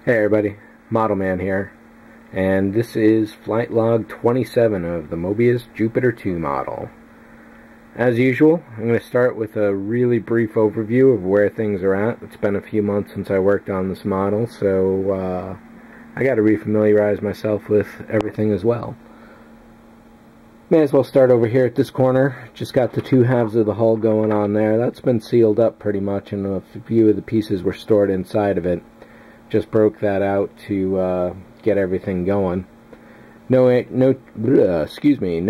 Hey everybody, ModelMan here, and this is FlightLog 27 of the Mobius Jupiter 2 model. As usual, I'm going to start with a really brief overview of where things are at. It's been a few months since I worked on this model, so I got to refamiliarize myself with everything as well. May as well start over here at this corner. Just got the two halves of the hull going on there. That's been sealed up pretty much, and a few of the pieces were stored inside of it. Just broke that out to get everything going. No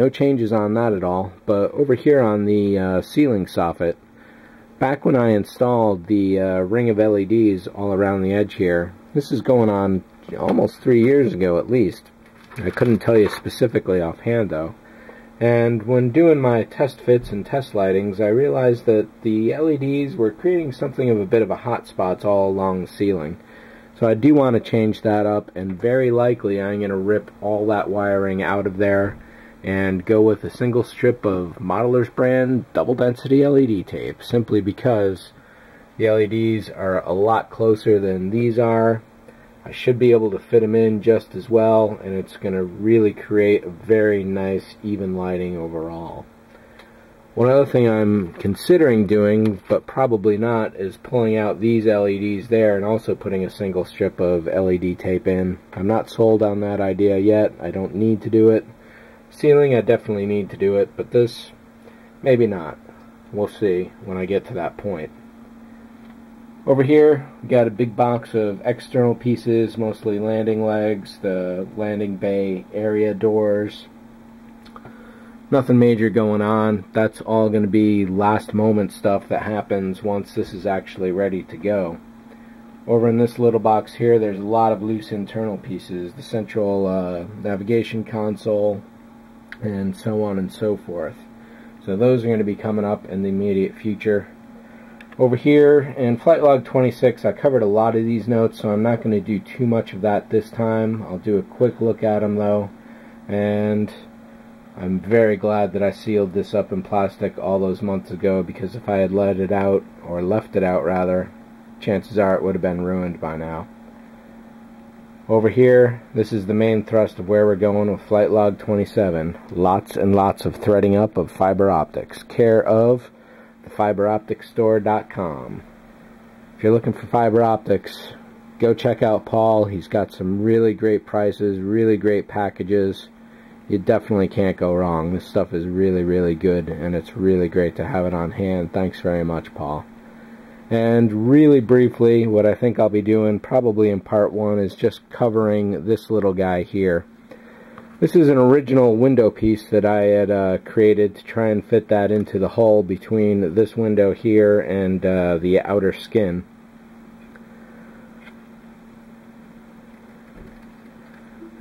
changes on that at all. But over here on the ceiling soffit, back when I installed the ring of LEDs all around the edge here, this is going on almost 3 years ago at least. I couldn't tell you specifically offhand though. And when doing my test fits and test lightings, I realized that the LEDs were creating something of a bit of a hot spots all along the ceiling. So I do want to change that up, and very likely I'm going to rip all that wiring out of there and go with a single strip of Modeler's brand double density LED tape, simply because the LEDs are a lot closer than these are. I should be able to fit them in just as well, and it's going to really create a very nice even lighting overall. One other thing I'm considering doing, but probably not, is pulling out these LEDs there and also putting a single strip of LED tape in. I'm not sold on that idea yet. I don't need to do it. Ceiling, I definitely need to do it, but this, maybe not. We'll see when I get to that point. Over here, we got a big box of external pieces, mostly landing legs, the landing bay area doors. Nothing major going on. That's all going to be last moment stuff that happens once this is actually ready to go. Over in this little box here, there's a lot of loose internal pieces. The central navigation console, and so on and so forth. So those are going to be coming up in the immediate future. Over here in FlightLog 26, I covered a lot of these notes, so I'm not going to do too much of that this time. I'll do a quick look at them though, and I'm very glad that I sealed this up in plastic all those months ago, because if I had let it out, or left it out rather, chances are it would have been ruined by now. Over here, this is the main thrust of where we're going with FlightLog 27. Lots and lots of threading up of fiber optics, care of thefiberopticstore.com. If you're looking for fiber optics, go check out Paul. He's got some really great prices, really great packages. You definitely can't go wrong. This stuff is really, really good, and it's really great to have it on hand. Thanks very much, Paul. And really briefly, what I think I'll be doing, probably in part one, is just covering this little guy here. This is an original window piece that I had created to try and fit that into the hull between this window here and the outer skin.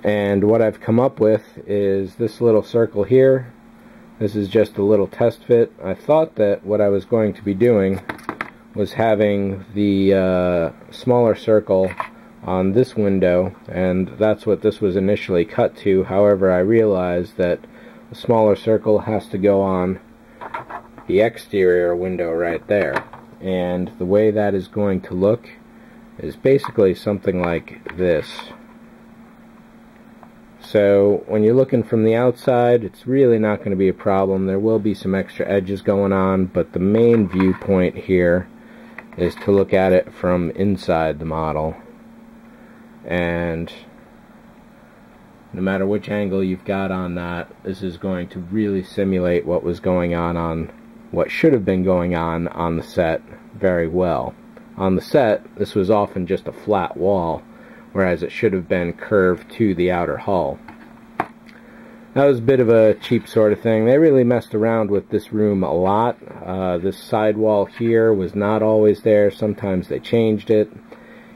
And what I've come up with is this little circle here. This is just a little test fit. I thought that what I was going to be doing was having the smaller circle on this window, and that's what this was initially cut to. However, I realized that the smaller circle has to go on the exterior window right there. And the way that is going to look is basically something like this. So when you're looking from the outside, it's really not going to be a problem. There will be some extra edges going on, but the main viewpoint here is to look at it from inside the model. And no matter which angle you've got on that, this is going to really simulate what was going on what should have been going on the set very well. On the set, this was often just a flat wall, whereas it should have been curved to the outer hull. That was a bit of a cheap sort of thing. They really messed around with this room a lot. This sidewall here was not always there. Sometimes they changed it.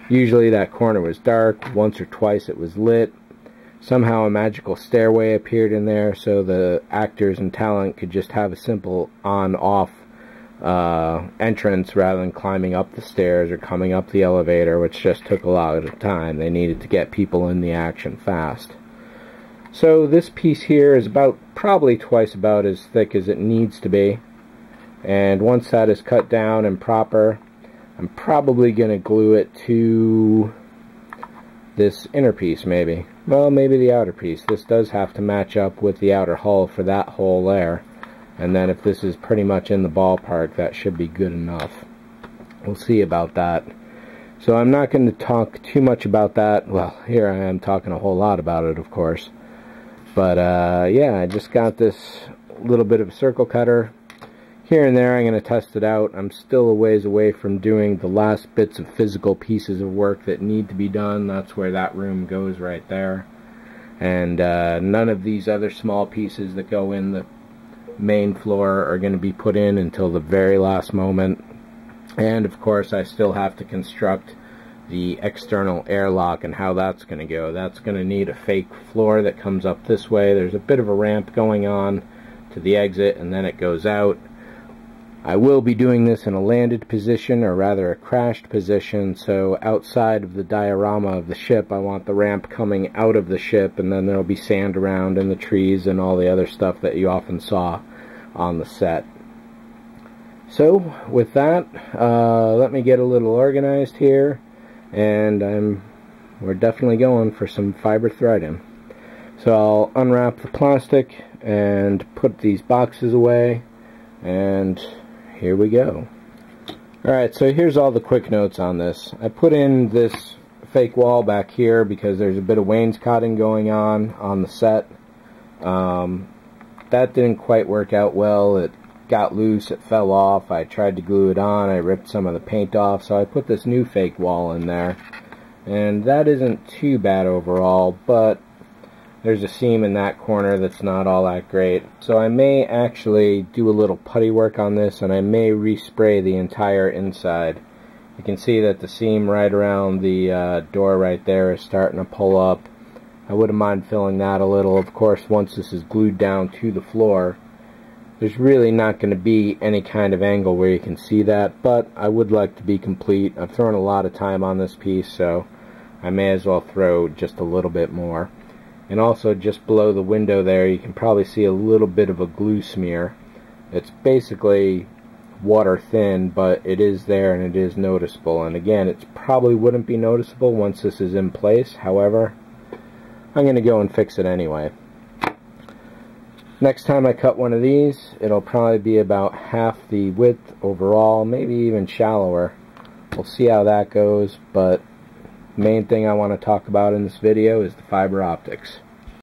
Usually that corner was dark. Once or twice it was lit. Somehow a magical stairway appeared in there, so the actors and talent could just have a simple on-off entrance rather than climbing up the stairs or coming up the elevator, which just took a lot of time. They needed to get people in the action fast. So this piece here is probably twice about as thick as it needs to be, and once that is cut down and proper, I'm probably going to glue it to this inner piece maybe. Well, maybe the outer piece. This does have to match up with the outer hull for that hole there. And then if this is pretty much in the ballpark, that should be good enough. We'll see about that. So I'm not going to talk too much about that. Well, here I am talking a whole lot about it, of course. But yeah, I just got this little bit of a circle cutter. Here and there I'm going to test it out. I'm still a ways away from doing the last bits of physical pieces of work that need to be done. That's where that room goes right there. And none of these other small pieces that go in the main floor are going to be put in until the very last moment. And of course I still have to construct the external airlock and how that's going to go. That's going to need a fake floor that comes up this way. There's a bit of a ramp going on to the exit and then it goes out. I will be doing this in a landed position, or rather a crashed position, so outside of the diorama of the ship I want the ramp coming out of the ship, and then there'll be sand around and the trees and all the other stuff that you often saw on the set. So with that, let me get a little organized here, and we're definitely going for some fiber threading. So I'll unwrap the plastic and put these boxes away, and here we go. Alright, so here's all the quick notes on this. I put in this fake wall back here because there's a bit of wainscoting going on the set. That didn't quite work out well. It got loose, it fell off. I tried to glue it on, I ripped some of the paint off, so I put this new fake wall in there. And that isn't too bad overall, but there's a seam in that corner that's not all that great. So I may actually do a little putty work on this, and I may respray the entire inside. You can see that the seam right around the door right there is starting to pull up. I wouldn't mind filling that a little. Of course, once this is glued down to the floor, there's really not going to be any kind of angle where you can see that, but I would like to be complete. I've thrown a lot of time on this piece, so I may as well throw just a little bit more. And also just below the window there you can probably see a little bit of a glue smear. It's basically water thin, but it is there and it is noticeable. And again, it probably wouldn't be noticeable once this is in place. However, I'm going to go and fix it anyway. Next time I cut one of these, it'll probably be about half the width overall, maybe even shallower. We'll see how that goes, but main thing I want to talk about in this video is the fiber optics.